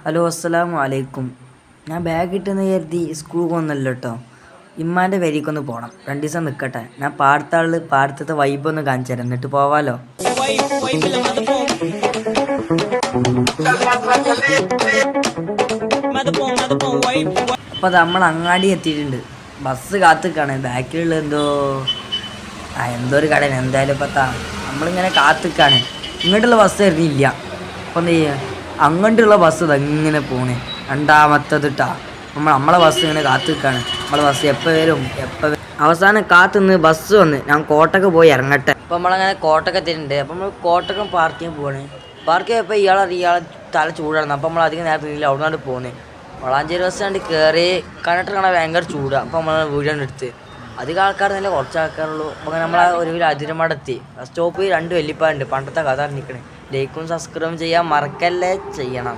Hello അസ്സലാമു അലൈക്കും. ഞാൻ ബാഗ് ഇട്ടെന്ന് കരുതി സ്കൂൾ പോകുന്നല്ലോ കേട്ടോ. ഇമ്മാൻ്റെ വരിക്കൊന്ന് പോകണം, 2 ദിവസം നിൽക്കട്ടെ. ഞാൻ പാടത്തത്തെ വൈബൊന്ന് കാണിച്ചു തരാം, എന്നിട്ട് പോവാലോ. അപ്പോൾ അത് നമ്മൾ അങ്ങാടി എത്തിയിട്ടുണ്ട്. ബസ് കാത്തിക്കാണ്. ബാക്കിലുള്ള എന്തോ ഒരു കടയാണ്. എന്തായാലും ഇപ്പത്താ നമ്മളിങ്ങനെ കാത്തിക്കാണ്. ഇങ്ങോട്ടുള്ള ബസ് വരുന്നില്ല. അപ്പം എന്ത് ചെയ്യുക, അങ്ങോട്ടുള്ള ബസ് ഇതെങ്ങനെ പോണേ. രണ്ടാമത്തതിട്ടാ നമ്മളെ ബസ് ഇങ്ങനെ കാത്തു നിൽക്കുകയാണ്. നമ്മളെ ബസ് എപ്പോൾ വരും. അവസാനം കാത്തുനിന്ന് ബസ് വന്ന് ഞാൻ കോട്ടക്ക് പോയി ഇറങ്ങട്ടെ. അപ്പം നമ്മളങ്ങനെ കോട്ടക്ക് എത്തിയിട്ടുണ്ട്. അപ്പം നമ്മൾ കോട്ടക്കം പാർക്കിങ് പോവാണ്. പാർക്ക് ചെയ്യപ്പോൾ ഇയാളെ തല ചൂടാണ്. അപ്പം നമ്മൾ അധികം നേരത്തെ നിന്നില്ല, അവിടെ നിന്നാണ് പോകുന്നത്. വളാഞ്ചേരി ബസ് കണ്ട് കയറി കണ്ടിട്ട് കാണാൻ ഭയങ്കര ചൂടാണ്. അപ്പം നമ്മൾ വീഡിയോ എടുത്ത് അധികം ആൾക്കാർ കുറച്ച് ആൾക്കാരുള്ളൂ. അപ്പോൾ നമ്മൾ ഒരു അതിരമടെത്തി. സ്റ്റോപ്പിൽ 2 വെല്ലിപ്പാരുണ്ട്. പണ്ടത്തെ കഥ അറിഞ്ഞിരിക്കണേ. ലൈക്കും സബ്സ്ക്രൈബും ചെയ്യാൻ മറക്കല്ലേ ചെയ്യണം.